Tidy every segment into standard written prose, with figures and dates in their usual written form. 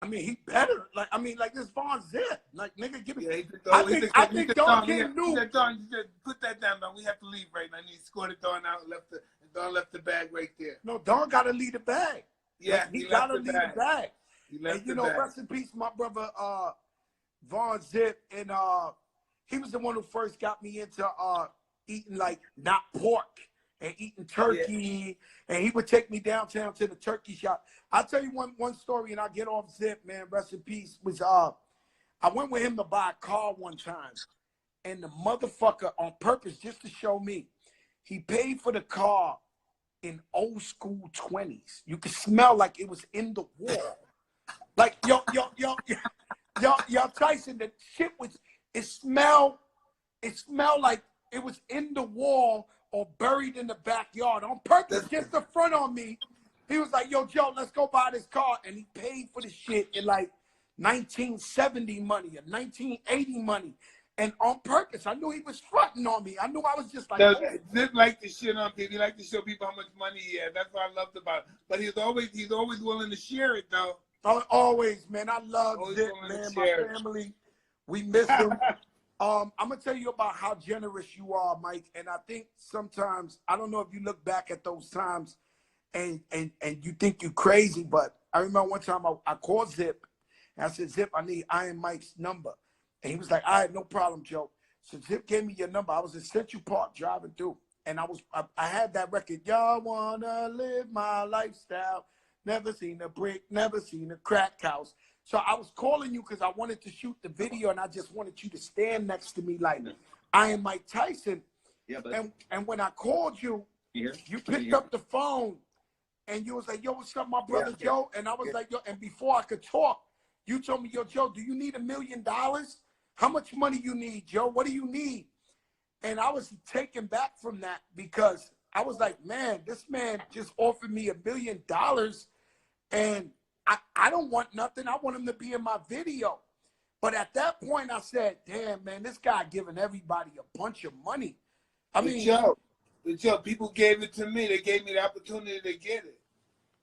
I mean, he better. Like this Von Zip. Like, nigga, give me. Yeah, I think Don King knew. He said, Don, you said, put that down, Don. We have to leave right now. And he scored it, Don out, and Don left the bag right there. No, Don got to lead the bag. Yeah, like, he got to lead the bag. He left and you the know, bag. rest in peace, my brother Von Zip, and he was the one who first got me into eating like not pork and eating turkey, and he would take me downtown to the turkey shop. I'll tell you one story, and I'll get off Zip, man. Rest in peace. Was I went with him to buy a car one time, and the motherfucker, on purpose, just to show me, he paid for the car in old school 20s. You could smell like it was in the wall. Like yo, Tyson, the shit was. It smelled like it was in the wall or buried in the backyard on purpose, just to front on me. He was like, yo, Joe, let's go buy this car. And he paid for the shit in like 1970 money or 1980 money. And on purpose, I knew he was fronting on me. I knew I was just like, Zip like to shit on people. He like to show people how much money he had. That's what I loved about it. But he's always willing to share it, though. Always, man. I love Zip, man. My family, we miss him. I'm gonna tell you about how generous you are, Mike. And I think sometimes, I don't know if you look back at those times and you think you're crazy, but I remember one time I called Zip and I said, Zip, I need Iron Mike's number. And he was like, all right, no problem, Joe. So Zip gave me your number. I was in Central Park driving through, and I had that record. Y'all wanna live my lifestyle. Never seen a brick, never seen a crack house. So I was calling you because I wanted to shoot the video, and I just wanted you to stand next to me like I am Mike Tyson. Yeah, and when I called you, you picked up the phone, and you was like, yo, what's up, my brother Joe? And I was like, yo, and before I could talk, you told me, yo, Joe, do you need $1 million? How much money you need, Joe? What do you need? And I was taken back from that because I was like, man, this man just offered me $1 million, and I don't want nothing. I want him to be in my video. But at that point, I said, damn, man, this guy giving everybody a bunch of money. I mean, Joe, people gave it to me. They gave me the opportunity to get it.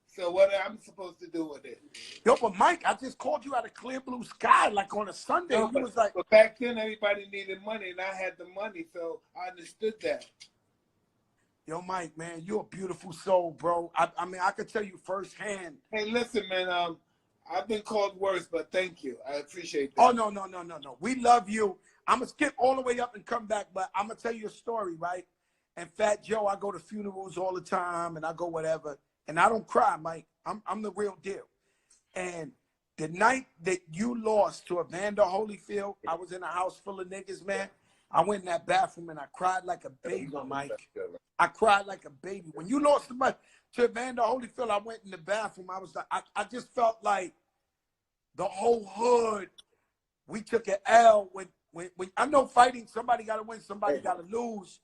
So what am I supposed to do with it? Yo, but Mike, I just called you out of clear blue sky, like on a Sunday. No, you was like, but back then, everybody needed money, and I had the money, so I understood that. Yo, Mike, man, you're a beautiful soul, bro. I mean, I could tell you firsthand. Hey, listen, man, I've been called worse, but thank you. I appreciate that. Oh, no. We love you. I'm going to skip all the way up and come back, but I'm going to tell you a story, right? And Fat Joe, I go to funerals all the time, and I go whatever, and I don't cry, Mike. I'm the real deal. And the night that you lost to Evander Holyfield, I was in a house full of niggas, man. I went in that bathroom, and I cried like a baby, Mike. I cried like a baby. When you lost to Evander Holyfield, I went in the bathroom. I was like, I just felt like the whole hood, we took an L. When I know fighting, somebody got to win, somebody got to lose.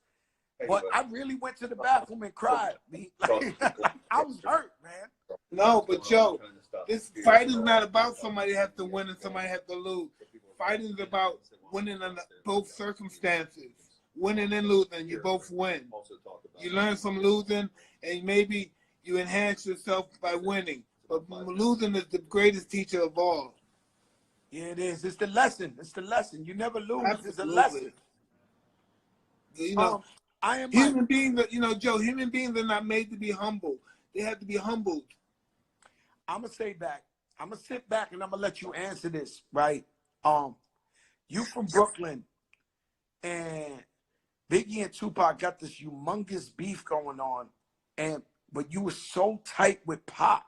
But I really went to the bathroom and cried. I was hurt, man. No, but Joe, this fight is not about somebody has to win and somebody has to lose. Fighting is about winning under both circumstances. Winning and losing, you both win. You learn from losing, and maybe you enhance yourself by winning. But losing is the greatest teacher of all. Yeah, it is. It's the lesson. It's the lesson. You never lose. Absolutely. It's a lesson. You know, I am human beings. Joe. Human beings are not made to be humble. They have to be humbled. I'm gonna say back. I'm gonna sit back and I'm gonna let you answer this, right? You from Brooklyn, and Biggie and Tupac got this humongous beef going on, but you were so tight with Pac.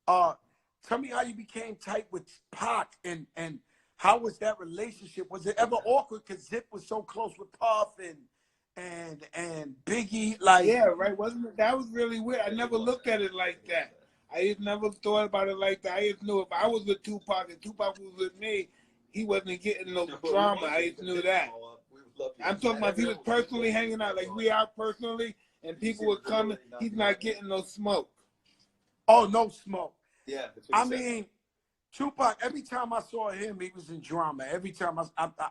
Tell me how you became tight with Pac, and how was that relationship? Was it ever awkward because Zip was so close with Puff and Biggie? Like, yeah, right. Wasn't it? That was really weird. I never looked at it like that. I just never thought about it like that. I just knew if I was with Tupac and Tupac was with me, he wasn't getting no drama. I just knew that. I'm talking about if he was personally hanging out, like we are personally, and people were coming, he's not getting no smoke. Oh, no smoke. Yeah. I mean, Tupac, every time I saw him, he was in drama. Every time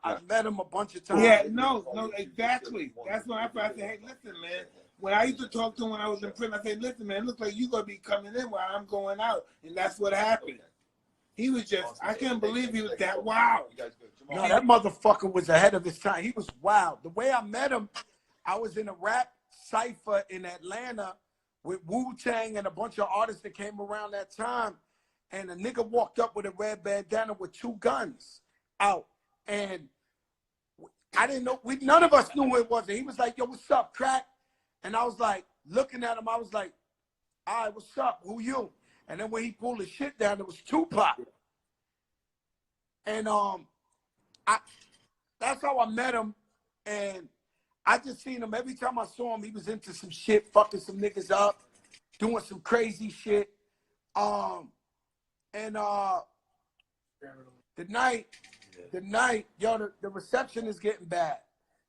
I met him a bunch of times. Yeah, no, exactly. That's when I said, hey, listen, man. When I used to talk to him when I was in prison, I said, listen, man, it looks like you're going to be coming in while I'm going out. And that's what happened. He was just, I can't believe he was that wild. No, that motherfucker was ahead of his time. He was wild. The way I met him, I was in a rap cypher in Atlanta with Wu-Tang and a bunch of artists that came around that time. And a nigga walked up with a red bandana with 2 guns out. And I didn't know, none of us knew who it was. And he was like, yo, what's up, crack? And I was like, looking at him, I was like, all right, what's up? Who you? And then when he pulled his shit down, it was Tupac. And that's how I met him. And I just seen him every time I saw him, he was into some shit, fucking some niggas up, doing some crazy shit. The night, yo, the reception is getting bad.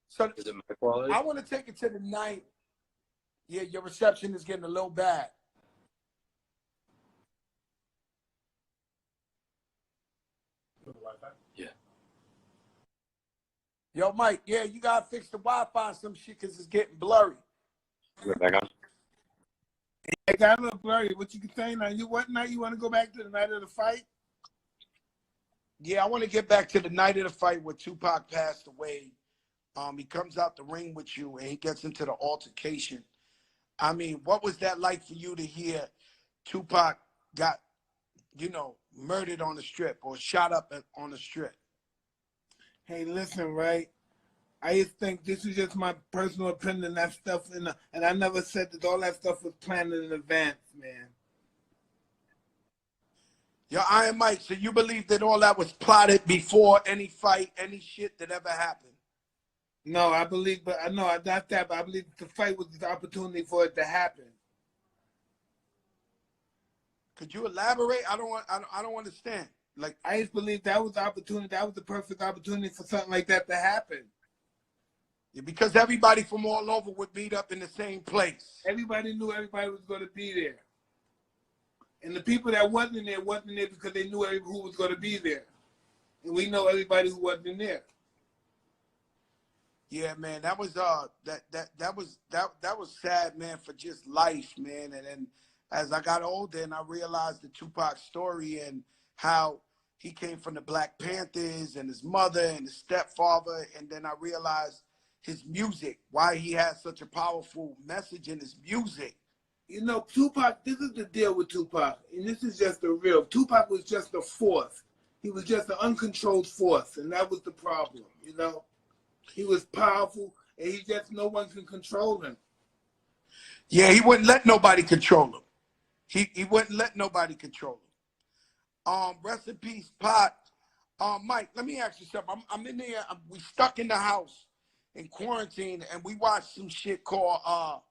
So is it my quality? I want to take it to the night. Yeah, your reception is getting a little bad. Yeah. Yo, Mike, yeah, you gotta fix the Wi-Fi some shit because it's getting blurry. We're back on. It got a little blurry. What you can say now? What night you want to go back to, the night of the fight? Yeah, I want to get back to the night of the fight where Tupac passed away. He comes out the ring with you and he gets into the altercation. I mean, what was that like for you to hear Tupac got, you know, murdered on the strip or shot up on the strip? Hey, listen, right? I just think this is just my personal opinion. That stuff, and I never said that all that stuff was planned in advance, man. Yo, Iron Mike, so you believe that all that was plotted before any fight, any shit that ever happened? No, I believe, but I know not that, but I believe the fight was the opportunity for it to happen. Could you elaborate? I don't understand. Like, I just believe that was the opportunity. That was the perfect opportunity for something like that to happen. Yeah, because everybody from all over would meet up in the same place. Everybody knew everybody was going to be there. And the people that wasn't there because they knew who was going to be there. And we know everybody who wasn't there. Yeah, man, that was that was sad, man, for just life, man. And then as I got older and I realized the Tupac story and how he came from the Black Panthers and his mother and his stepfather, and then I realized his music, why he had such a powerful message in his music. You know, Tupac, this is the deal with Tupac, and this is just the real. Tupac was just a force. He was just an uncontrolled force, and that was the problem, you know? He was powerful, and he just, no one can control him. Yeah, he wouldn't let nobody control him. He wouldn't let nobody control him. Rest in peace, Pot. Mike, let me ask you something. I'm in there, we stuck in the house in quarantine, and we watched some shit called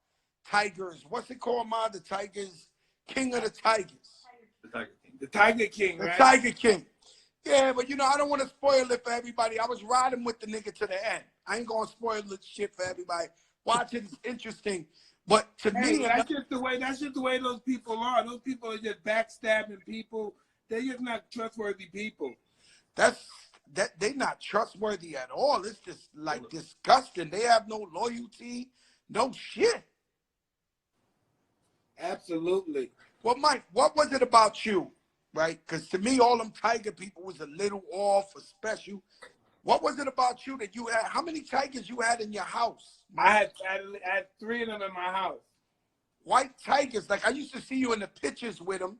Tigers. What's it called, Ma? The Tigers, King of the Tigers. The Tiger King. The Tiger King, right? The Tiger King. Yeah, but you know, I don't want to spoil it for everybody. I was riding with the nigga to the end. I ain't gonna spoil the shit for everybody. Watch it, it's interesting. But to me, that's just the way those people are. Those people are just backstabbing people. They're just not trustworthy people. They're not trustworthy at all. It's just like disgusting. They have no loyalty, no shit. Absolutely. Well, Mike, what was it about you, right? Because to me, all them Tiger people was a little off or special. What was it about you that you had? How many tigers you had in your house? I had 3 of them in my house. White tigers. Like I used to see you in the pictures with them.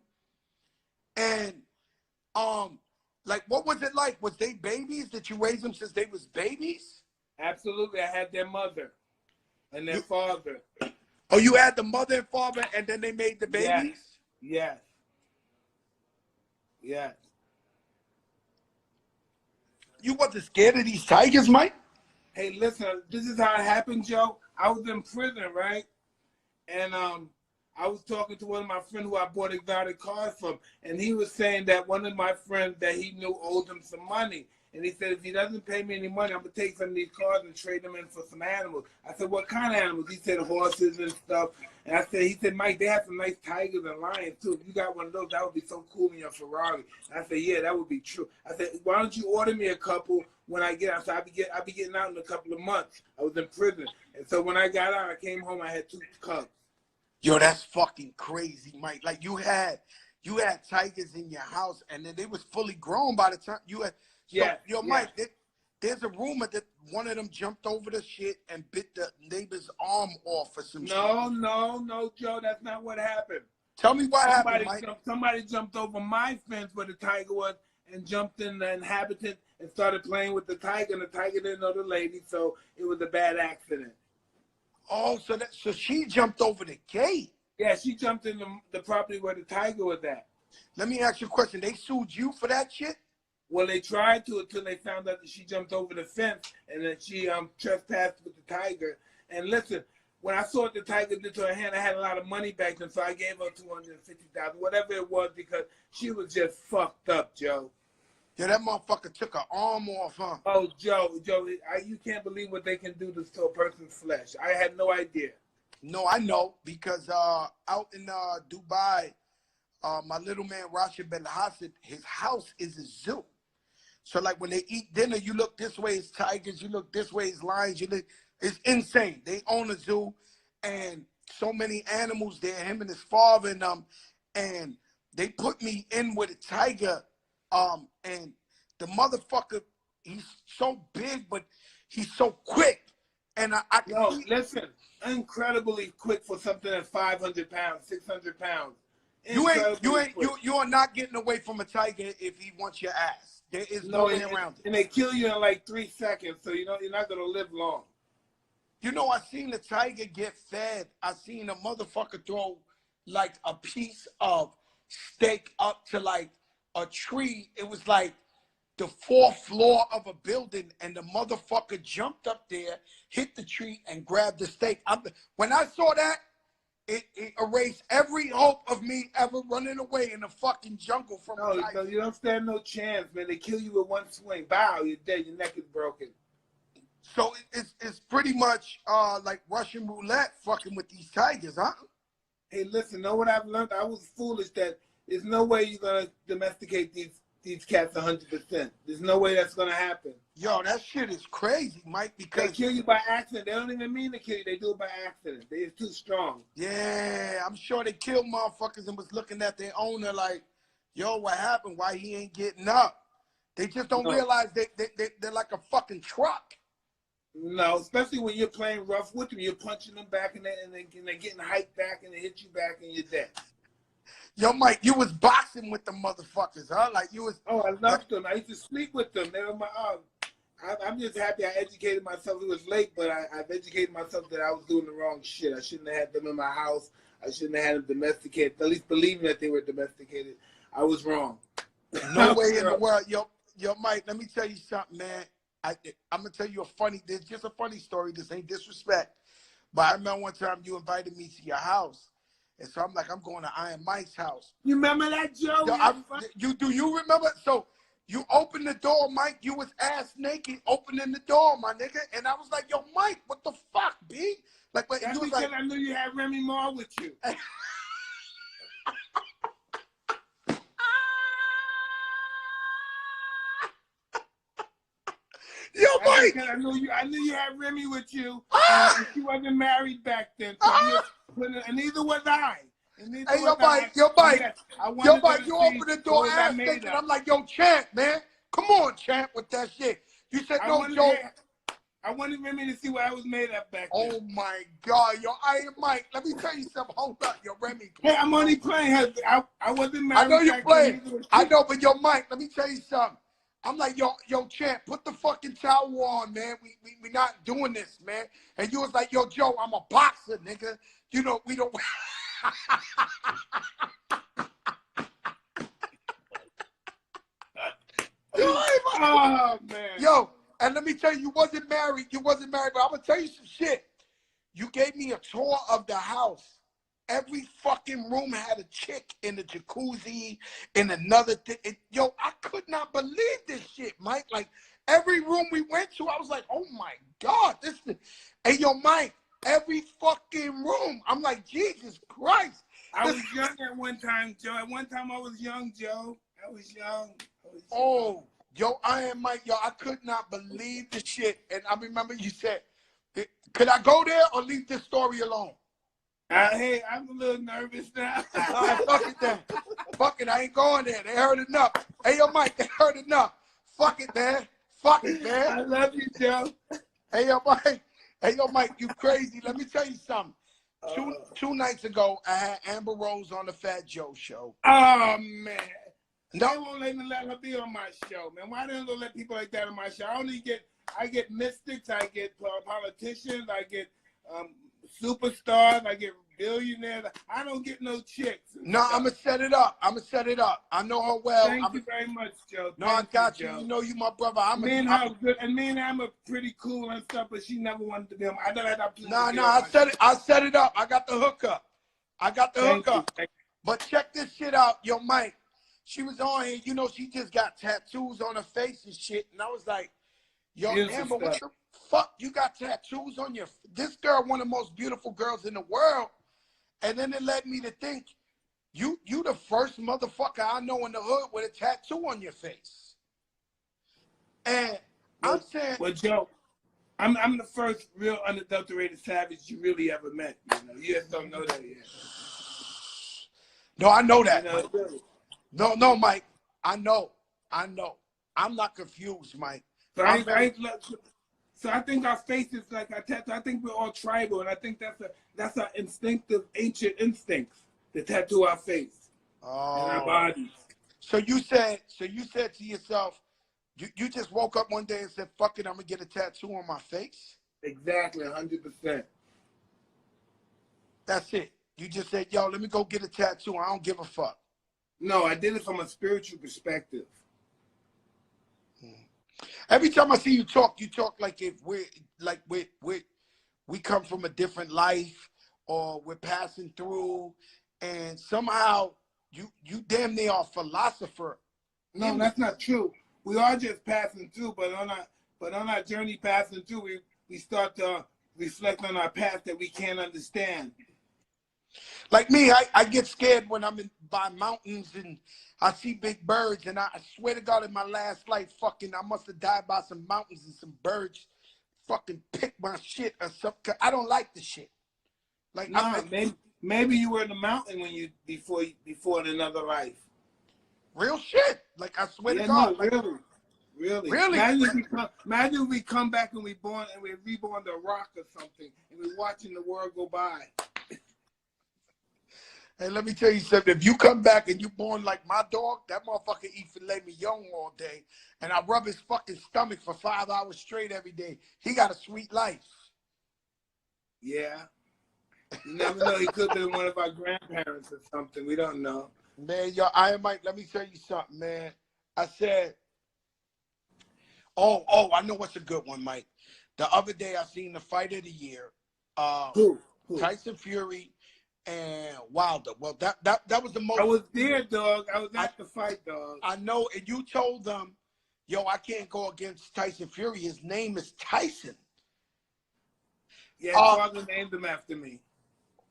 And like what was it like? Was they babies? Did you raise them since they was babies? Absolutely. I had their mother and their father. Oh, you had the mother and father and then they made the babies? Yes. Yes. You wasn't scared of these tigers, Mike? Hey, listen, this is how it happened, Joe. I was in prison, right? And I was talking to one of my friends who I bought exotic cars from, and he was saying that one of my friends that he knew owed him some money. And he said, if he doesn't pay me any money, I'm going to take some of these cars and trade them in for some animals. I said, what kind of animals? He said, horses and stuff. And he said, Mike, they have some nice tigers and lions, too. If you got one of those, that would be so cool in your Ferrari. And I said, yeah, that would be true. I said, why don't you order me a couple when I get out? So I'll be getting out in a couple of months. I was in prison. And so when I got out, I came home, I had 2 cubs. Yo, that's fucking crazy, Mike. Like you had you had tigers in your house, and then they was fully grown by the time you had. So, Yeah, yo, yeah. Mike, there's a rumor that one of them jumped over the shit and bit the neighbor's arm off or some shit. No, Joe, that's not what happened. Tell me what happened, Mike. Somebody jumped over my fence where the tiger was and jumped in the inhabitant and started playing with the tiger, and the tiger didn't know the lady, so it was a bad accident. Oh, so she jumped over the gate. Yeah, she jumped in the property where the tiger was at. Let me ask you a question. They sued you for that shit? Well, they tried to until they found out that she jumped over the fence and that she trespassed with the tiger. And listen, when I saw what the tiger did to her hand, I had a lot of money back then, so I gave her $250,000, whatever it was, because she was just fucked up, Joe. Yeah, that motherfucker took her arm off, huh? Oh, Joe, you can't believe what they can do to a person's flesh. I had no idea. No, I know, because out in Dubai, my little man Rashid Ben Hassan, his house is a zoo. So like when they eat dinner, you look this way, it's tigers. You look this way, it's lions. It's insane. They own a zoo, and so many animals there. Him and his father and they put me in with a tiger. And the motherfucker, he's so big, but he's so quick. And I listen, incredibly quick for something that's 500 pounds, 600 pounds. You are not getting away from a tiger if he wants your ass. There is no way around it. And they kill you in like 3 seconds, so you're not gonna live long. You know, I seen the tiger get fed. I seen a motherfucker throw like a piece of steak up to like a tree. It was like the 4th floor of a building, and the motherfucker jumped up there, hit the tree, and grabbed the steak. When I saw that, it erased every hope of me ever running away in the fucking jungle from a tiger. No, you don't stand no chance, man. They kill you with one swing. Bow, you're dead. Your neck is broken. So it's pretty much like Russian roulette fucking with these tigers, huh? Hey, listen, know what I've learned? I was foolish that there's no way you're going to domesticate these cats 100%. There's no way that's going to happen. Yo, that shit is crazy, Mike, because... They kill you by accident. They don't even mean to kill you. They do it by accident. They're too strong. Yeah, I'm sure they killed motherfuckers and was looking at their owner like, yo, what happened? Why he ain't getting up? They just don't realize they're like a fucking truck. No, especially when you're playing rough with them. You're punching them back and they're getting hiked back and they hit you back and you're dead. Yo, Mike, you was boxing with the motherfuckers, huh? Like you was... Oh, I loved them. I used to sleep with them. They were my... I'm just happy I educated myself. It was late, but I've educated myself that I was doing the wrong shit. I shouldn't have had them in my house. I shouldn't have had them domesticated, at least believing that they were domesticated. I was wrong. No way in the world. Yo, Mike, let me tell you something, man. I'm going to tell you there's just a funny story. This ain't disrespect. But I remember one time you invited me to your house. And so I'm like, I'm going to Iron Mike's house. You remember that, Joe? Do you remember? So you opened the door, Mike. You was ass naked opening the door, my nigga. And I was like, yo, Mike, what the fuck, B? Like, but that's you was because like, I knew you had Remy Ma with you. Yo, Mike! I knew you had Remy with you. And she wasn't married back then. So and neither was I. Hey, yo, Mike, you opened the door ass naked. I'm like, yo, Champ, man. Come on, Champ, with that shit. You said, no, Joe. I wanted Remy to see what I was made of back then. Oh, my God. Yo, Iron Mike, let me tell you something. Hold up, yo, Remy. Hey, I'm only playing. I wasn't married. I know you're playing. I know, but yo, Mike, let me tell you something. I'm like, yo, Champ, put the fucking towel on, man. We not doing this, man. And you was like, yo, Joe, I'm a boxer, nigga. You know, we don't... Oh, man. Yo, and let me tell you, you wasn't married, but I'm going to tell you some shit. You gave me a tour of the house. Every fucking room had a chick in the jacuzzi, in another thing. Yo, I could not believe this shit, Mike. Like, every room we went to, I was like, oh, my God. Hey, yo, Mike, every fucking room. I'm like, Jesus Christ. I was young at one time, Joe. At one time, I was young, Joe. I was young. Oh, yo, Iron Mike, yo, I could not believe the shit. And I remember you said, could I go there or leave this story alone? Hey, I'm a little nervous now. All right, fuck it then. Fuck it, I ain't going there. They heard enough. Hey, yo, Mike, they heard enough. Fuck it, man. Fuck it, man. I love you, Joe. Hey, yo, Mike. Hey, yo, Mike, you crazy. Let me tell you something. Two nights ago, I had Amber Rose on the Fat Joe show. Oh, man. No. They won't let her be on my show, man. Why don't they let people like that on my show? I get mystics, I get politicians, I get superstars, I get billionaires. I don't get no chicks. No, I'm going to set it up. I know her well. Thank you very much, Joe. No, I got you. You know you my brother. Me and I'm a pretty cool and stuff, but she never wanted to be on. I never had that. I set it up. I got the hookup. But check this shit out, yo, Mike. She was on here, you know, she just got tattoos on her face and shit. And I was like, yo, Amber, what the fuck? You got tattoos on your... This girl, one of the most beautiful girls in the world. And then it led me to think, you the first motherfucker I know in the hood with a tattoo on your face. And I'm saying... Well, Joe, I'm the first real unadulterated savage you really ever met. You know, you just don't know that yet. No, I know that. You know, really. No, Mike. I know. I'm not confused, Mike. So I think our faces like our tattoo. I think we're all tribal, and I think that's our instinctive, ancient instincts to tattoo our face and our bodies. So you said to yourself, you just woke up one day and said, "Fuck it, I'm gonna get a tattoo on my face." Exactly, 100%. That's it. You just said, "Yo, let me go get a tattoo. I don't give a fuck." No, I did it from a spiritual perspective. Every time I see you talk like if we come from a different life or we're passing through, and somehow you damn near are a philosopher. No, that's not true. We are just passing through, but on our journey passing through, we start to reflect on our past that we can't understand. Like me, I get scared when I'm by mountains and I see big birds, and I swear to God, in my last life, I must have died by some mountains and some birds fucking pick my shit or something. I don't like the shit. Like, nah, maybe you were in the mountain when you before in another life. Real shit. Like, I swear to God. No, really. Imagine if we come back and we're reborn the rock or something, and we're watching the world go by. And let me tell you something. If you come back and you born like my dog, that motherfucker eat filet mignon all day, and I rub his fucking stomach for 5 hours straight every day. He got a sweet life. Yeah. You never know. He could have been one of our grandparents or something. We don't know. Man, yo, Iron Mike, let me tell you something, man. I said, oh, I know what's a good one, Mike. The other day I seen the fight of the year. Who? Tyson Fury and Wilder. Well, that was the most. I was there, dog. I was at the fight, dog. I know, and you told them, yo, I can't go against Tyson Fury. His name is Tyson. Yeah, his father named him after me.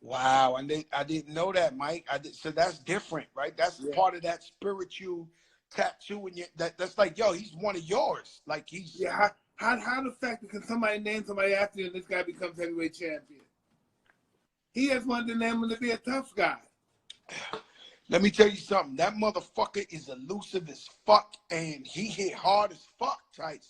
Wow, and I didn't know that, Mike. So that's different, right? That's part of that spiritual tattoo, and that's like, yo, he's one of yours. Like he's How the fact that can somebody name somebody after you and this guy becomes heavyweight champion? He just wanted to name him to be a tough guy. Let me tell you something. That motherfucker is elusive as fuck, and he hit hard as fuck, Tyson.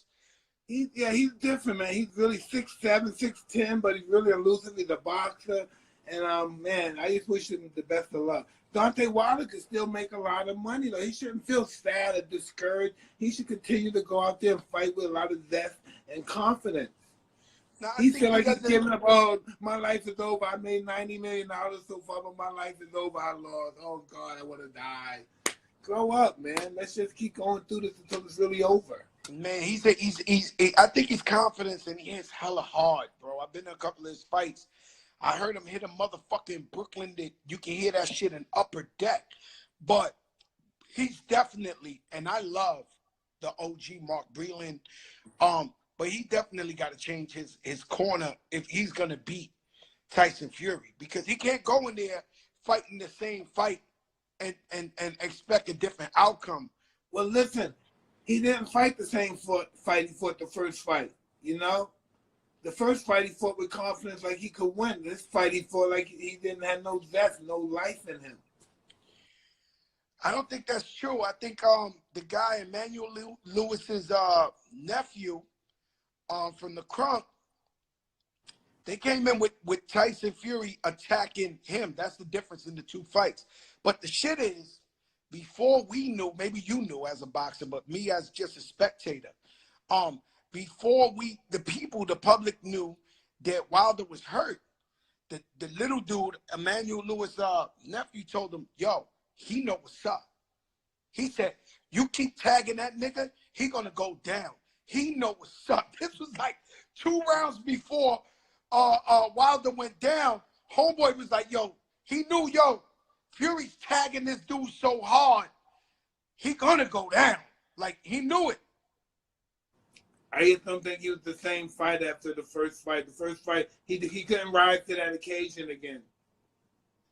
He's different, man. He's really 6'7", 6'10", but he's really elusive. He's a boxer. And, man, I just wish him the best of luck. Deontay Wilder could still make a lot of money, though. He shouldn't feel sad or discouraged. He should continue to go out there and fight with a lot of zest and confidence. He feel like he's giving up. Oh, my life is over. I made $90 million so far, but my life is over. I lost. Oh, God, I want to die. Grow up, man. Let's just keep going through this until it's really over. Man, I think he's confident, and he hits hella hard, bro. I've been in a couple of his fights. I heard him hit a motherfucker in Brooklyn that you can hear that shit in Upper Deck. But he's definitely, and I love the OG Mark Breland, but he definitely got to change his corner if he's going to beat Tyson Fury, because he can't go in there fighting the same fight and expect a different outcome. Well, listen, he didn't fight the same fight he fought the first fight, you know? The first fight he fought with confidence like he could win. This fight he fought like he didn't have no zest, no life in him. I don't think that's true. I think the guy Emmanuel Lewis's nephew from the Crunk, they came in with Tyson Fury attacking him. That's the difference in the two fights. But the shit is, before we knew, maybe you knew as a boxer, but me as just a spectator, before the public knew that Wilder was hurt, the little dude, Emmanuel Lewis' nephew, told him, yo, he know what's up. He said, you keep tagging that nigga, he gonna go down. He know what's up. This was like 2 rounds before Wilder went down. Homeboy was like, yo, he knew, yo, Fury's tagging this dude so hard, he gonna go down. Like, he knew it. I just don't think he was the same fight after the first fight. The first fight, he couldn't rise to that occasion again.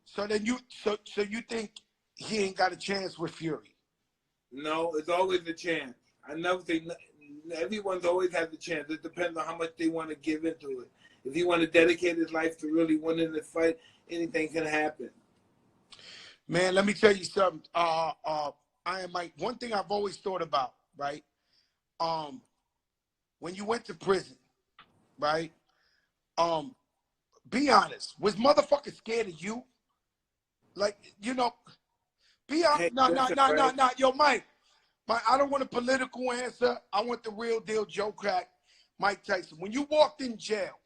So then you think he ain't got a chance with Fury? No, it's always a chance. I never think everyone's always has a chance. It depends on how much they want to give into it. If he want to dedicate his life to really winning the fight, anything can happen. Man, let me tell you something. Iron Mike, one thing I've always thought about, right? When you went to prison, right? Be honest. Was motherfuckers scared of you? Like, you know, be honest. Hey, No. Yo, Mike, I don't want a political answer. I want the real deal, Joe Crack, Mike Tyson. When you walked in jail,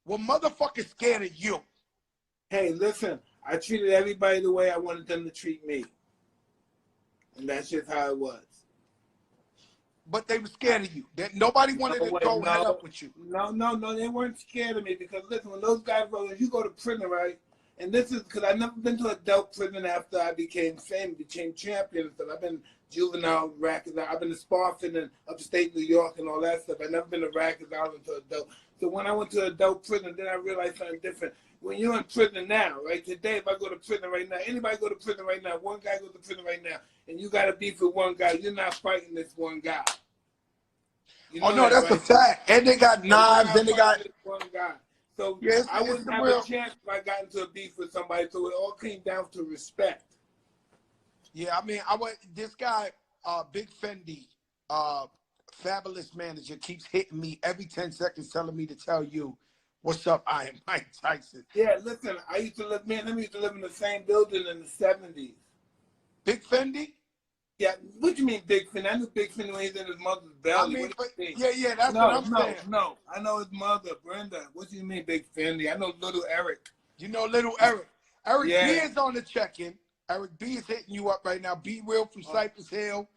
were motherfuckers scared of you? Hey, listen, I treated everybody the way I wanted them to treat me. And that's just how it was. But they were scared of you. Nobody wanted to go head up with you. No, they weren't scared of me because, listen, when those guys, if you go to prison, right, and this is because I've never been to adult prison after I became famous, became champion. So I've been juvenile, Rikers. I've been to Sparford and upstate New York and all that stuff. I've never been to Rikers Island to adult. So when I went to adult prison, then I realized something different. When you're in prison now, right, today, if I go to prison right now, anybody go to prison right now, one guy goes to prison right now, and you got to beef with one guy, you're not fighting this one guy. You know no, that's right? A fact. And they got knives, and they got one guy. So yes, I wouldn't have a chance if I got into a beef with somebody. So it all came down to respect. Yeah, I mean, this guy, Big Fendi, fabulous manager, keeps hitting me every 10 seconds, telling me to tell you, what's up, I am Mike Tyson. Yeah, listen, I used to live in the same building in the 70s. Big Fendi? Yeah, what do you mean Big Fendi? I knew Big Fendi when he was in his mother's belly. I mean, yeah, that's what I'm saying. No, I know his mother, Brenda. What do you mean Big Fendi? I know Little Eric. You know Little Eric. Eric B is on the check-in. Eric B is hitting you up right now. Be Real from Cypress Hill.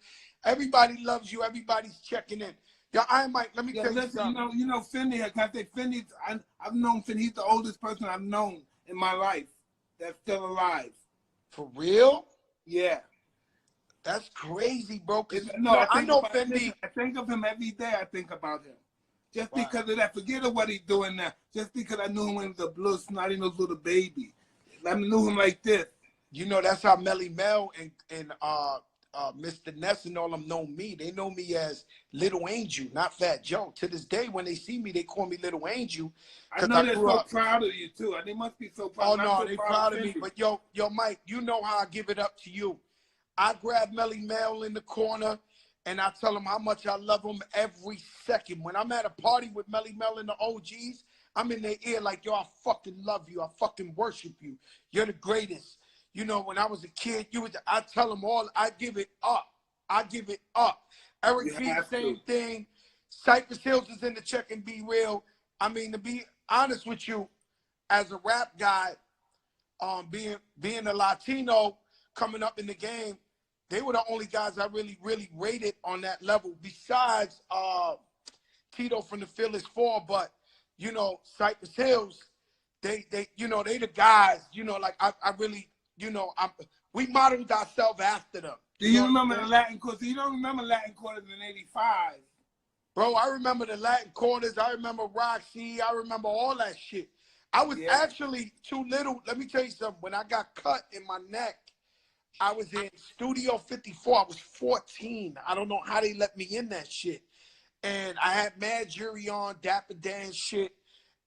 Everybody loves you. Everybody's checking in. Yo, Mike, let me tell you something. You know Fendi, can I say Fendi? I've known Fendi. He's the oldest person I've known in my life that's still alive. For real? Yeah. That's crazy, bro. I know Fendi. I think of him every day. I think about him. Just because of that. Forget of what he's doing now. Just because I knew him when he was a blue, snotty-nosed little baby. I knew him like this. You know, that's how Melly Mel and Mr. Ness and all them know me. They know me as Little Angel, not Fat Joe. To this day, when they see me, they call me Little Angel. I know they're so proud of you, too. They must be so proud. Oh, no, they're proud of me. But, yo, Mike, you know how I give it up to you. I grab Melly Mel in the corner, and I tell him how much I love him every second. When I'm at a party with Melly Mel and the OGs, I'm in their ear like, yo, I fucking love you. I fucking worship you. You're the greatest. You know, when I was a kid, I tell them all, I give it up. I give it up. Eric B, same thing. Cypress Hills is in the check and Be Real. I mean, to be honest with you, as a rap guy, being a Latino coming up in the game, they were the only guys I really, really rated on that level, besides Tito from the Fearless Four. But, you know, Cypress Hills, they the guys, you know, like I really, you know, we modeled ourselves after them. Do you remember the Latin quarters? You don't remember Latin quarters in '85. Bro, I remember the Latin quarters. I remember Roxy. I remember all that shit. I was actually too little. Let me tell you something. When I got cut in my neck, I was in Studio 54. I was 14. I don't know how they let me in that shit. and I had mad jury on, Dapper Dan shit,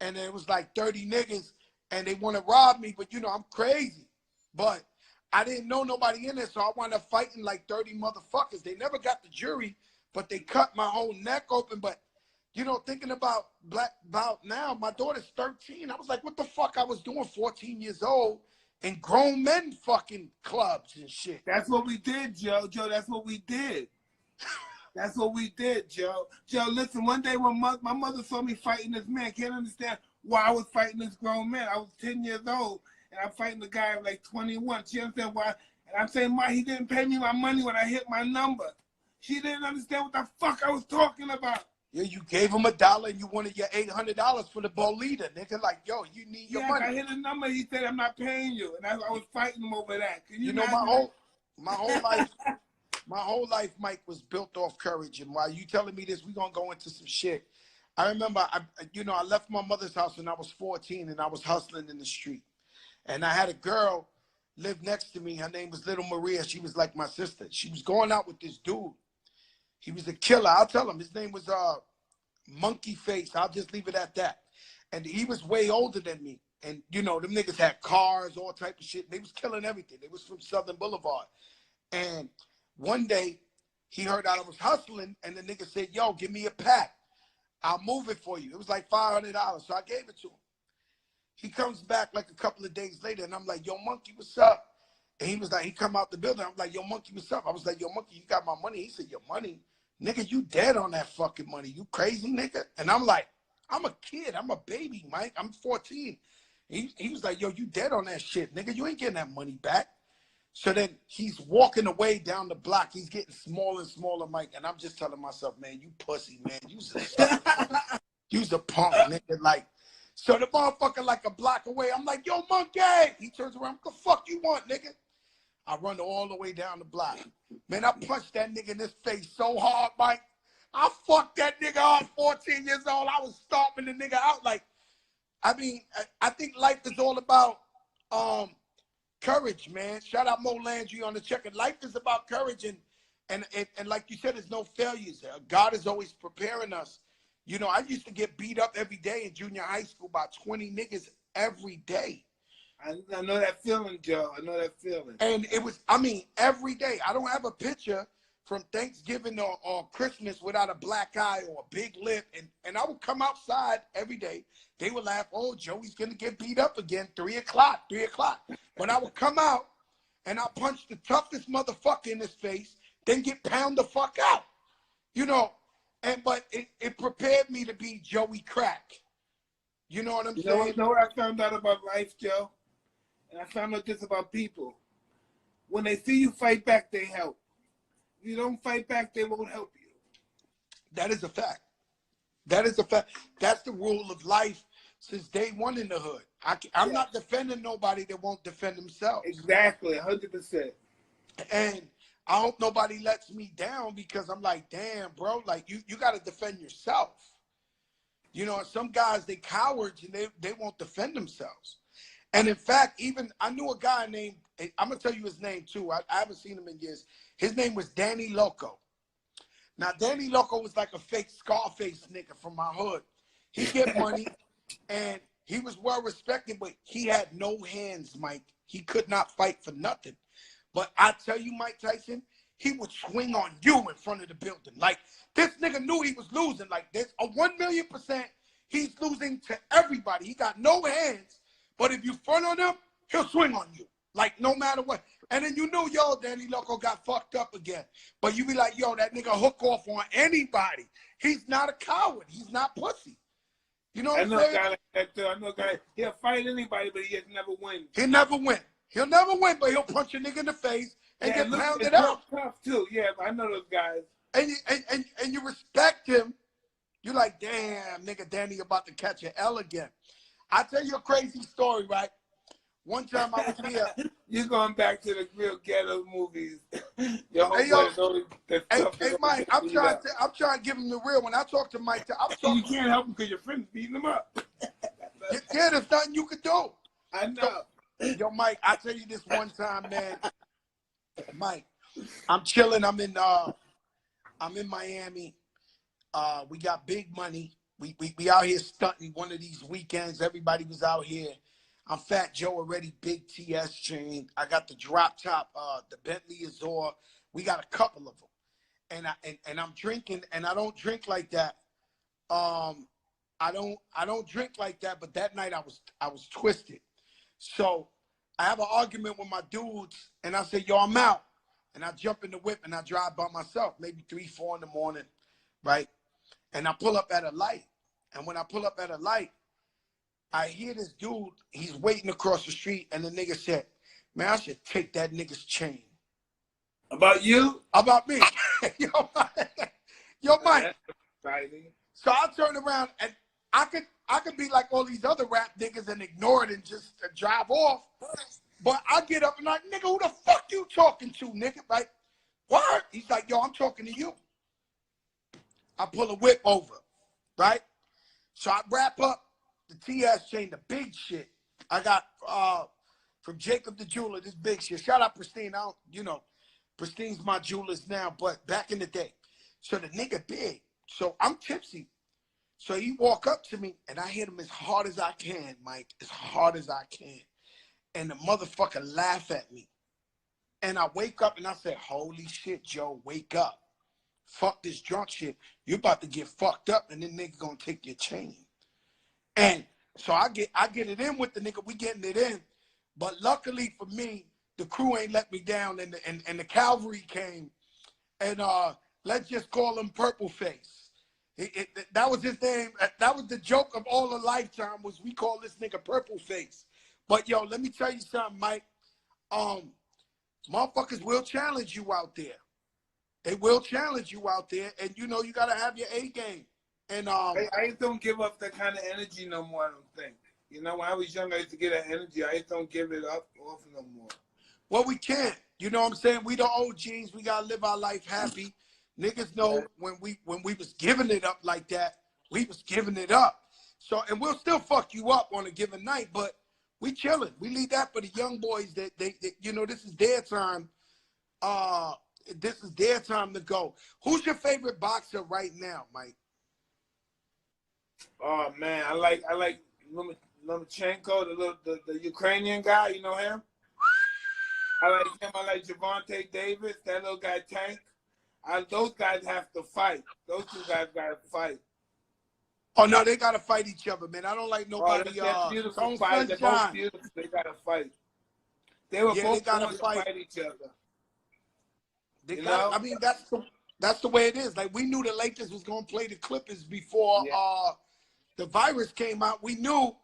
and it was like 30 niggas, and they want to rob me, but you know, I'm crazy. But I didn't know nobody in there, so I wound up fighting like 30 motherfuckers. They never got the jury, but they cut my whole neck open. But, you know, thinking about now, my daughter's 13. I was like, what the fuck I was doing 14 years old in grown men fucking clubs and shit. That's what we did, Joe. Joe, that's what we did. That's what we did, Joe. Joe, listen, one day when my mother saw me fighting this man, can't understand why I was fighting this grown man. I was 10 years old, and I'm fighting the guy like 21. She understand why? And I'm saying, why he didn't pay me my money when I hit my number. She didn't understand what the fuck I was talking about. Yeah, you gave him $1 and you wanted your $800 for the bolita, nigga. Like, yo, you need your money. Yeah, I hit a number. He said, I'm not paying you, and I was fighting him over that. Can you know, my whole life, my whole life, Mike, was built off courage. And while you telling me this, we gonna go into some shit. I remember, I left my mother's house when I was 14, and I was hustling in the street. And I had a girl live next to me. Her name was Little Maria. She was like my sister. She was going out with this dude. He was a killer. I'll tell him. His name was Monkey Face. I'll just leave it at that. And he was way older than me. And, you know, them niggas had cars, all type of shit. They was killing everything. They was from Southern Boulevard. And one day, he heard I was hustling, and the nigga said, yo, give me a pack. I'll move it for you. It was like $500. So I gave it to him. He comes back like a couple of days later, and I'm like, yo, Monkey, what's up? And he was like, he come out the building. I'm like, yo, Monkey, what's up? I was like, yo, Monkey, you got my money? He said, your money? Nigga, you dead on that fucking money. You crazy, nigga? And I'm like, I'm a kid. I'm a baby, Mike. I'm 14. He was like, yo, you dead on that shit, nigga. You ain't getting that money back. So then he's walking away down the block. He's getting smaller and smaller, Mike. And I'm just telling myself, man, you pussy, man. You's a punk, nigga. Like, so the motherfucker like a block away. I'm like, yo, Monkey. He turns around. What the fuck you want, nigga? I run all the way down the block. Man, I punched that nigga in his face so hard, Mike. I fucked that nigga up 14 years old. I was stomping the nigga out. Like, I mean, I think life is all about courage, man. Shout out Mo Landry on the check. Life is about courage, and like you said, there's no failures. God is always preparing us. You know, I used to get beat up every day in junior high school by 20 niggas every day. I know that feeling, Joe. I know that feeling. And it was, I mean, every day. I don't have a picture from Thanksgiving or Christmas without a black eye or a big lip. And I would come outside every day. They would laugh, oh, Joey's going to get beat up again, 3 o'clock. But I would come out and I punch the toughest motherfucker in his face, then get pound the fuck out. You know, but it prepared me to be Joey Crack. You know what I'm saying? You know what I found out about life, Joe? And I found out this about people. When they see you fight back, they help. If you don't fight back, they won't help you. That is a fact. That is a fact. That's the rule of life since day one in the hood. I'm not defending nobody that won't defend themselves. Exactly, 100%. And I hope nobody lets me down because I'm like, damn, bro, like you got to defend yourself. You know, some guys, they cowards and they won't defend themselves. And in fact, even I knew a guy named, I'm going to tell you his name too. I haven't seen him in years. His name was Danny Loco. Now, Danny Loco was like a fake Scarface nigga from my hood. He get money and he was well respected, but he had no hands, Mike. He could not fight for nothing. But I tell you, Mike Tyson, he would swing on you in front of the building. Like, this nigga knew he was losing. Like, there's a 1,000,000% he's losing to everybody. He got no hands. But if you front on him, he'll swing on you. Like, no matter what. And then you knew, yo, Danny Loco got fucked up again. But you be like, yo, that nigga hook off on anybody. He's not a coward. He's not pussy. You know what I'm saying? I know a guy like that, too. I know a guy, he'll fight anybody, but he'll never win. He'll never win. He'll never win, but he'll punch a nigga in the face and get pounded out. Tough, too. Yeah, I know those guys. And you respect him. You're like, damn, nigga, Danny about to catch an L again. I'll tell you a crazy story, right? One time I was here. You're going back to the real ghetto movies. Hey, Mike, I'm trying to give him the real. When I talk to Mike, you can't help him because your friend's beating him up. Yeah, there's nothing you can do. I know. Yo, Mike, I'll tell you this one time, man. Mike, I'm chilling. I'm in Miami. We got big money. We out here stunting one of these weekends. Everybody was out here. I'm Fat Joe already, big TS chain. I got the drop top, the Bentley Azure. We got a couple of them. And I'm drinking, and I don't drink like that. I don't drink like that, but that night I was twisted. So I have an argument with my dudes, and I say, yo, I'm out. And I jump in the whip and I drive by myself, maybe 3, 4 in the morning, right? And I pull up at a light. And when I pull up at a light, I hear this dude, he's waiting across the street, and the nigga said, man, I should take that nigga's chain. About you? About me. Yo, Mike. So I turn around, and I could be like all these other rap niggas and ignore it and just drive off. But I get up and like, nigga, who the fuck you talking to, nigga? Like, what? He's like, yo, I'm talking to you. I pull a whip over, right? So I wrap up the TS chain, the big shit. I got from Jacob the Jeweler, this big shit. Shout out Pristine. I don't, you know, Pristine's my jewelers now, but back in the day. So the nigga big. So I'm tipsy. So he walk up to me, and I hit him as hard as I can, Mike, as hard as I can. And the motherfucker laugh at me. And I wake up, and I said, holy shit, Joe, wake up. Fuck this drunk shit. You about to get fucked up, and then nigga gonna take your chain. And so I get it in with the nigga. We getting it in. But luckily for me, the crew ain't let me down, and the cavalry came. And let's just call him Purple Face. That was his name. That was the joke of all a lifetime, was we call this nigga Purple Face. But yo, let me tell you something, Mike. Motherfuckers will challenge you out there. They will challenge you out there, and you know you gotta have your A game. And I just don't give up that kind of energy no more. I don't think. You know, when I was young, I used to get that energy. I just don't give it up off no more. Well, we can't. You know what I'm saying? We the OGs. We gotta live our life happy. Niggas know when we was giving it up like that, we was giving it up. So, and we'll still fuck you up on a given night, but we chilling. We leave that for the young boys that they you know, this is their time. This is their time to go. Who's your favorite boxer right now, Mike? Oh man, I like Lomachenko, the Ukrainian guy. You know him? I like him. I like Javante Davis, that little guy Tank. Those guys have to fight. Those two guys gotta fight. Oh no, they gotta fight each other, man. I don't like nobody. That's beautiful fight. They're both beautiful. They gotta fight. They were both going to fight each other. They got, I mean, that's the way it is. Like, we knew the Lakers was gonna play the Clippers before the virus came out. We knew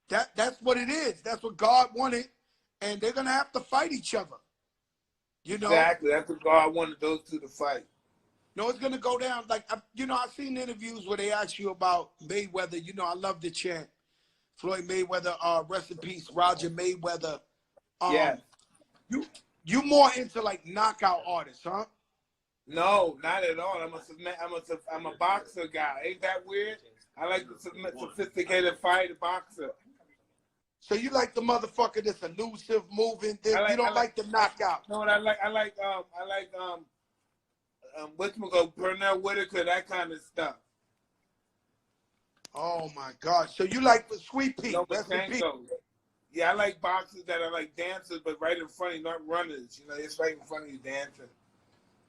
that's what it is. That's what God wanted, and they're gonna have to fight each other. You know? Exactly. That's what God wanted those two to fight. No, it's gonna go down. Like, you know, I've seen interviews where they ask you about Mayweather. You know, I love the chant. Floyd Mayweather, rest in peace, Roger Mayweather. Yeah. You more into like knockout artists, huh? No, not at all. I'm a boxer guy. Ain't that weird? I like the sophisticated fighter boxer. So you like the motherfucker that's elusive, moving. You don't like the knockout. No, I like whatchamacallit, Pernell Whitaker, that kind of stuff. Oh my God! So you like the Sweet Pea? No, yeah, I like boxers that are like dancers, but right in front of you, not runners. You know, it's right in front of you dancing.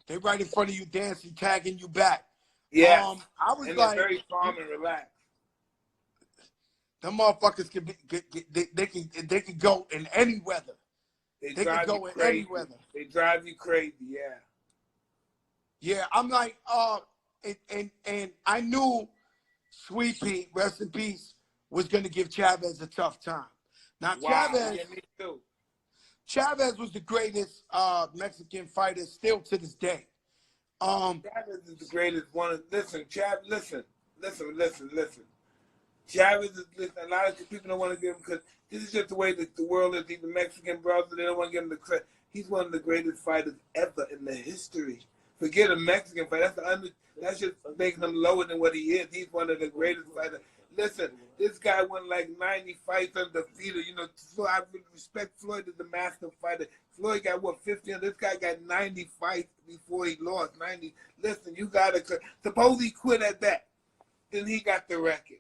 They right in front of you dancing, tagging you back. Yeah, I was and like, they're very calm and relaxed. Them motherfuckers can they can go in any weather. They can go in any weather. They drive you crazy, yeah. Yeah, I'm like, and I knew Sweet Pea, rest in peace, was gonna give Chavez a tough time. Now Chavez, yeah, me too. Chavez was the greatest Mexican fighter still to this day. Chavez is the greatest one. Listen. Chavez is, a lot of people don't want to give him, because this is just the way that the world is. Even Mexican brothers, they don't want to give him the credit. He's one of the greatest fighters ever in the history. Forget a Mexican fighter. That's just making him lower than what he is. He's one of the greatest fighters. Listen, this guy won like 90 fights undefeated. You know, so I respect Floyd as the master fighter. Floyd got, what, 50? This guy got 90 fights before he lost. 90. Listen, you got to, suppose he quit at that. Then he got the record.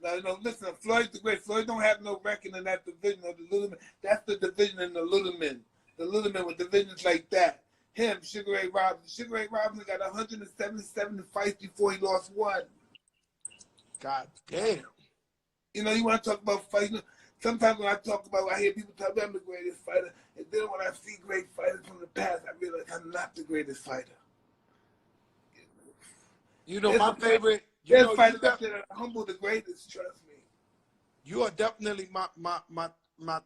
Now, you know, listen, Floyd's the great. Floyd don't have no record in that division of the little men. That's the division in the little men. The little men with divisions like that. Him, Sugar Ray Robinson. Sugar Ray Robinson got 177 fights before he lost one. God damn. You know, you want to talk about fighting. Sometimes when I talk about, I hear people tell me I'm the greatest fighter. And then when I see great fighters from the past, I realize I'm not the greatest fighter. You know, my favorite. There's fighters out there that are humble the greatest, trust me. You are definitely my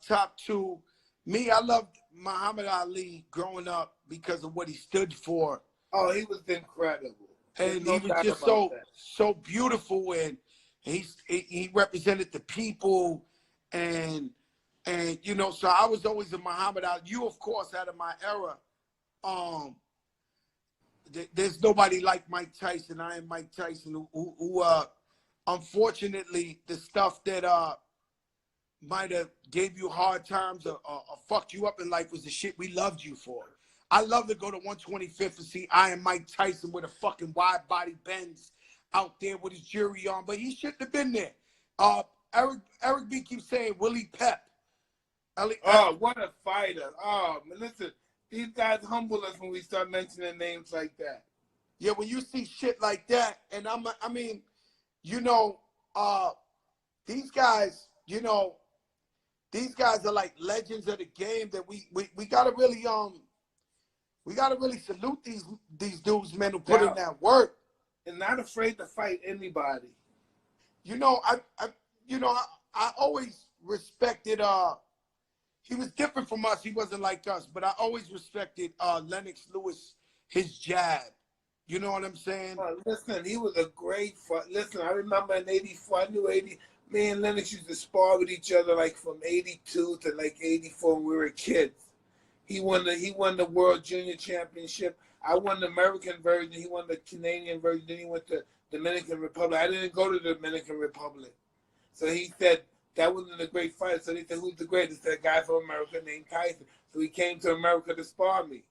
top two. Me, I loved Muhammad Ali growing up because of what he stood for. Oh, he was incredible. And he was just so beautiful, and he represented the people, and you know, so I was always a Muhammad Ali. You, of course, out of my era, there's nobody like Mike Tyson. I am Mike Tyson, who unfortunately, the stuff that might have gave you hard times or fucked you up in life was the shit we loved you for. I love to go to 125th and see I am Mike Tyson with a fucking wide body Benz out there with his jury on, but he shouldn't have been there. Eric B keeps saying Willie Pep. Oh, what a fighter. Oh, man, listen, these guys humble us when we start mentioning names like that. Yeah, when you see shit like that, and I mean, you know, these guys, you know, these guys are like legends of the game that we gotta really salute these dudes, man, who put in that work. And not afraid to fight anybody. You know, I always respected he was different from us. He wasn't like us, but I always respected Lennox Lewis, his jab. You know what I'm saying? Listen, he was a great fight. Listen, I remember in 84, I knew 80. Me and Lennox used to spar with each other like from 82 to like 84 when we were kids. He won the World Junior Championship. I won the American version. He won the Canadian version. Then he went to Dominican Republic. I didn't go to the Dominican Republic. So he said that wasn't a great fight. So they said, who's the greatest? That guy from America named Tyson. So he came to America to spar me.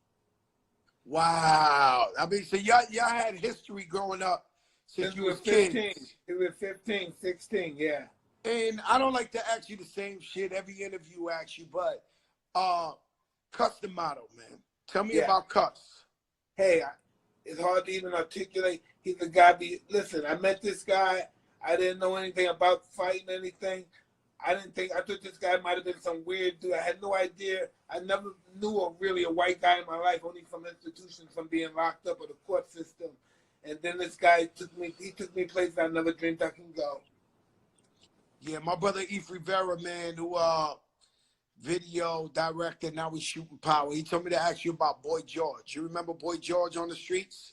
Wow. I mean, so y'all had history growing up since you were 15. He was 15, 16, yeah. And I don't like to ask you the same shit every interview I ask you, but Cuss the Motto, man. Tell me about Cuss. Hey, it's hard to even articulate. He's a guy. Listen, I met this guy. I didn't know anything about fighting anything. I thought this guy might have been some weird dude. I had no idea. I never knew really a white guy in my life, only from institutions, from being locked up or the court system. And then this guy took me places I never dreamed I can go. Yeah, my brother Eve Rivera, man, who video director, now he's shooting power. He told me to ask you about Boy George. You remember Boy George on the streets?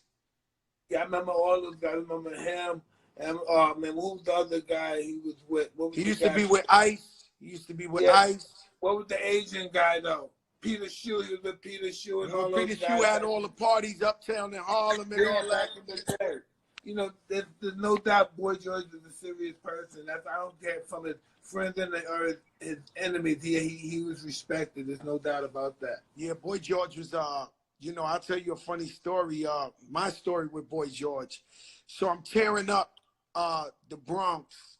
Yeah, I remember all those guys. I remember him. And man, who was the other guy he was with? He used to be with Ice. Ice. What was the Asian guy though? Peter Shue. He was with Peter Shue and all those guys. Peter Shue had all the parties uptown in Harlem and all that. You know, there's no doubt Boy George is a serious person. I don't get from his friends or his enemies. He was respected. There's no doubt about that. Yeah, Boy George was you know, I'll tell you a funny story. My story with Boy George. So I'm tearing up the Bronx,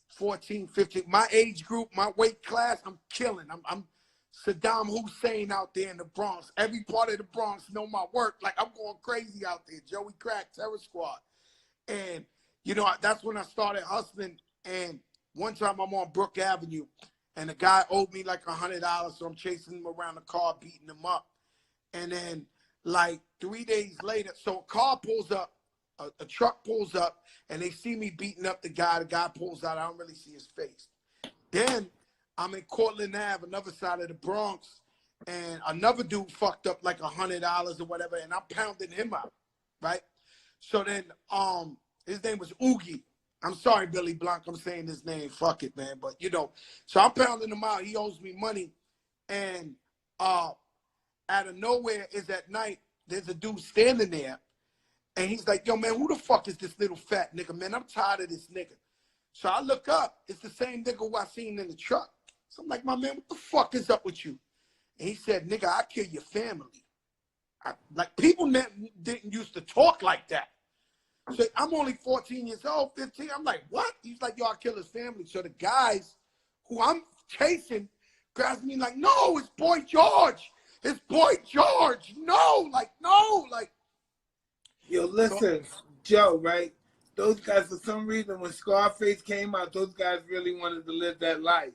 14, 15. My age group, my weight class, I'm killing. I'm Saddam Hussein out there in the Bronx. Every part of the Bronx know my work. Like, I'm going crazy out there. Joey Crack, Terror Squad. And, you know, that's when I started hustling. And one time I'm on Brook Avenue, and the guy owed me like $100, so I'm chasing him around the car, beating him up. And then, like, 3 days later, so a car pulls up, a truck pulls up, and they see me beating up the guy. The guy pulls out. I don't really see his face. Then I'm in Cortland Ave, another side of the Bronx, and another dude fucked up like $100 or whatever, and I'm pounding him out, right? So then his name was Oogie. I'm sorry, Billy Blanc, I'm saying his name. Fuck it, man. But, you know, so I'm pounding him out. He owes me money. And out of nowhere is at night, there's a dude standing there, and he's like, yo, man, who the fuck is this little fat nigga, man? I'm tired of this nigga. So I look up. It's the same nigga who I seen in the truck. So I'm like, my man, what the fuck is up with you? And he said, nigga, I kill your family. Like, people didn't used to talk like that. So I'm only 14 years old, 15. I'm like, what? He's like, yo, I kill his family. So the guys who I'm chasing grabs me like, no, it's Boy George. It's Boy George. No, like, no, like. Yo, listen, so, Joe, right? Those guys, for some reason, when Scarface came out, those guys really wanted to live that life.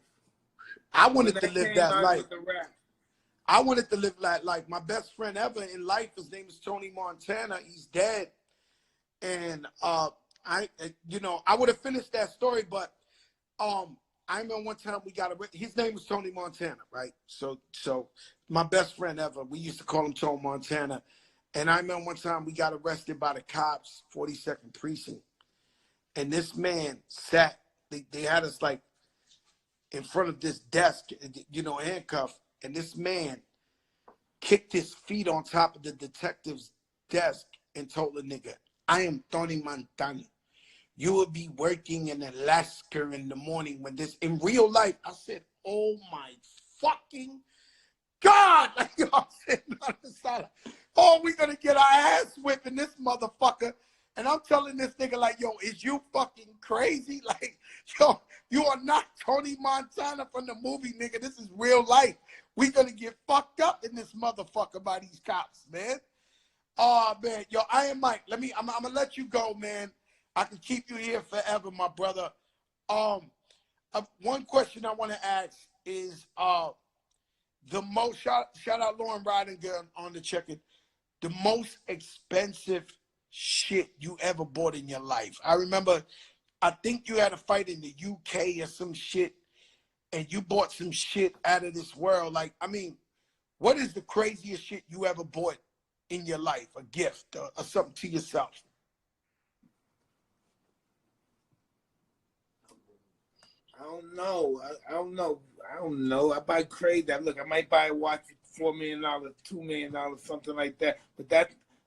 I wanted to live that life. I wanted to live that life. My best friend ever in life, his name is Tony Montana. He's dead. And I would have finished that story, but I remember one time we got his name was Tony Montana, right? So my best friend ever, we used to call him Tony Montana. And I remember one time we got arrested by the cops, 42nd Precinct. And this man sat, they had us like in front of this desk, handcuffed. And this man kicked his feet on top of the detective's desk and told the nigga, I am Tony Montana. You will be working in Alaska in the morning when this, in real life, I said, oh my fucking God. Like, I'm sitting on the side. Oh, we gonna get our ass whipping this motherfucker. And I'm telling this nigga like, yo, is you fucking crazy? Like, yo, you are not Tony Montana from the movie, nigga. This is real life. We gonna get fucked up in this motherfucker by these cops, man. Oh, man. Yo, Iron Mike, I'm gonna let you go, man. I can keep you here forever, my brother. One question I want to ask is the most, shout out Lauren Ridinger on the check-in, the most expensive shit you ever bought in your life. I remember, I think you had a fight in the UK or some shit, and you bought some shit out of this world. Like, I mean, what is the craziest shit you ever bought in your life? A gift or something to yourself? I don't know. I don't know. I buy crazy. Look, I might buy a watch for $4 million, $2 million, something like that. But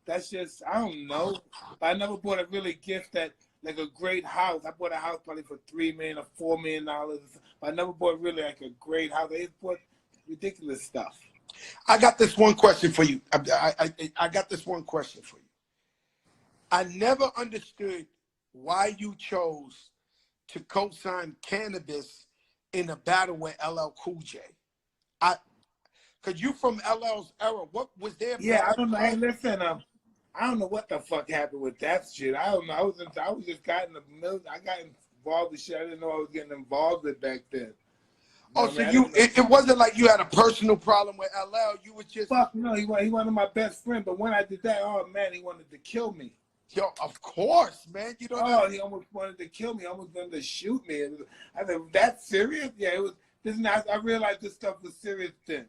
that's just, I don't know. But I never bought a really gift that, like a great house. I bought a house probably for $3 million or $4 million. But I never bought really like a great house. I just bought ridiculous stuff. I got this one question for you. I got this one question for you. I never understood why you chose to co-sign Cannabis in a battle with LL Cool J. Cause you from LL's era. What was there? Yeah, I don't know. Hey, listen, I don't know what the fuck happened with that shit. I don't know. I was just got in the middle. I got involved with shit I didn't know I was getting involved with back then. Oh, so it wasn't like you had a personal problem with LL. You was just fuck no. He wanted my best friend, but when I did that, oh man, he wanted to kill me. Yo, of course, man. You don't know. He almost wanted to kill me. Almost wanted to shoot me. I said, "That's serious?" Yeah, it was. This not. I realized this stuff was serious then.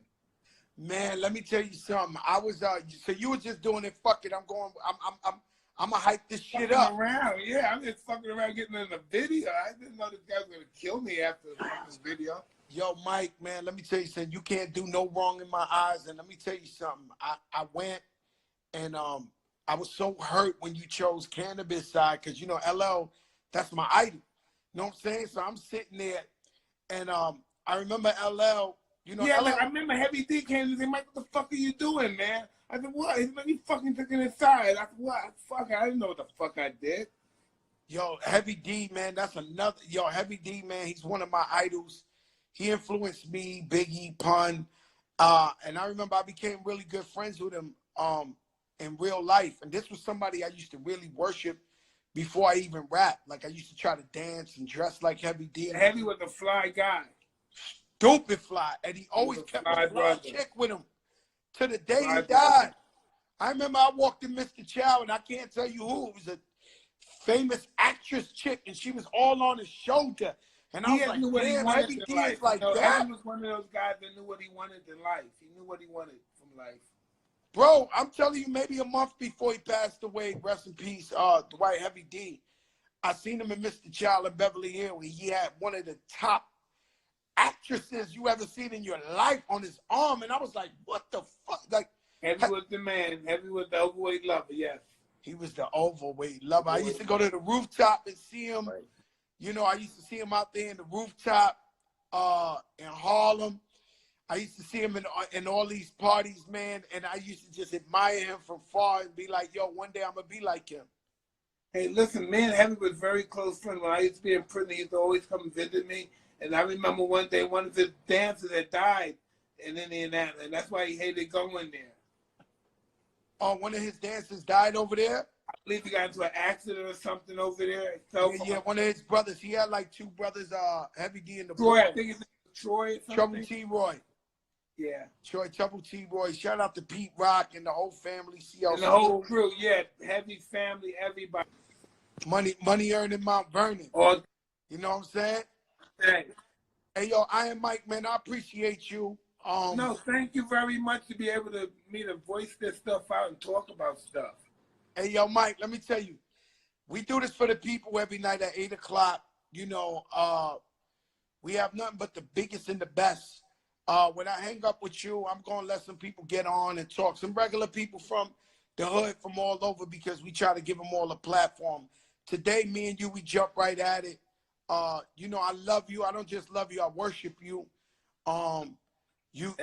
Man, let me tell you something. I was so you were just doing it. Fuck it. I'm gonna hype this shit up. Around, yeah. I'm just fucking around getting in the video. I didn't know this guy was gonna kill me after this video. Yo, Mike, man, let me tell you something. You can't do no wrong in my eyes. And let me tell you something. I went and I was so hurt when you chose Cannabis side because, you know, LL, that's my idol. You know what I'm saying? So I'm sitting there and I remember LL, you know. Yeah, LL, I remember Heavy D came and said, Mike, what the fuck are you doing, man? I said, what? He's like, you fucking took it aside. I said, what? Fuck, I didn't know what the fuck I did. Yo, Heavy D, man, that's another. Yo, Heavy D, man, he's one of my idols. He influenced me, Biggie, Pun. And I remember I became really good friends with him in real life. And this was somebody I used to really worship before I even rap. Like, I used to try to dance and dress like Heavy D. Heavy was a fly guy. Stupid fly. And he always kept a fly chick with him to the day he died. I remember I walked in Mr. Chow, and I can't tell you who. It was a famous actress chick, and she was all on his shoulder. And I was like, damn, Heavy D is like that. He was one of those guys that knew what he wanted in life. He knew what he wanted from life. Bro, I'm telling you, maybe a month before he passed away, rest in peace, Dwight Heavy D, I seen him in Mr. Child in Beverly Hills. He had one of the top actresses you ever seen in your life on his arm. And I was like, what the fuck? Like, Heavy was the man. Heavy was the overweight lover, yes. He was the overweight lover. I used to go to the rooftop and see him. Right. You know, I used to see him out there in the rooftop in Harlem. I used to see him in all these parties, man, and I used to just admire him from far and be like, yo, one day I'm going to be like him. Hey, listen, me and Heavy was very close friends. When I used to be in prison, he used to always come visit me. And I remember one day one of his dancers had died in Indianapolis, and that's why he hated going there. Oh, one of his dancers died over there? I believe he got into an accident or something over there. Yeah, one of his brothers. He had like two brothers, Heavy D and the Troy, boy. I think it's Troy or something. Trouble T. Roy. Yeah. Troy, Trouble T. Roy. Shout out to Pete Rock and the whole family. CLC. And the whole crew, yeah. Heavy family, everybody. Money earned in Mount Vernon. All, you know what I'm saying? Thanks. Hey, yo, Iron Mike, man, I appreciate you. No, thank you very much to be able to voice this stuff out and talk about stuff. Hey, yo, Mike, let me tell you, we do this for the people every night at 8 o'clock. You know, we have nothing but the biggest and the best. When I hang up with you, I'm going to let some people get on and talk. Some regular people from the hood, from all over, because we try to give them all a platform. Today, me and you, we jump right at it. You know, I love you. I don't just love you. I worship you. You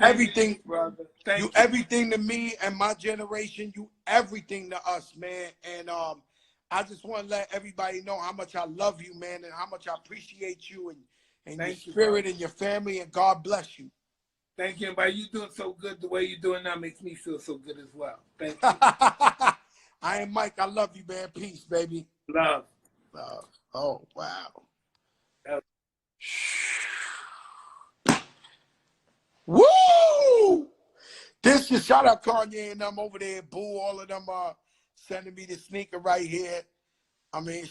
everything, brother. You everything to me and my generation. You everything to us, man. And I just want to let everybody know how much I love you, man, and how much I appreciate you and your spirit and your family. And God bless you. Thank you. And by you doing so good, the way you're doing now makes me feel so good as well. Thank you. I am Mike. I love you, man. Peace, baby. Love. Oh, wow. Woo! This is shout out Kanye and them over there, Boo. All of them are sending me the sneaker right here. I mean,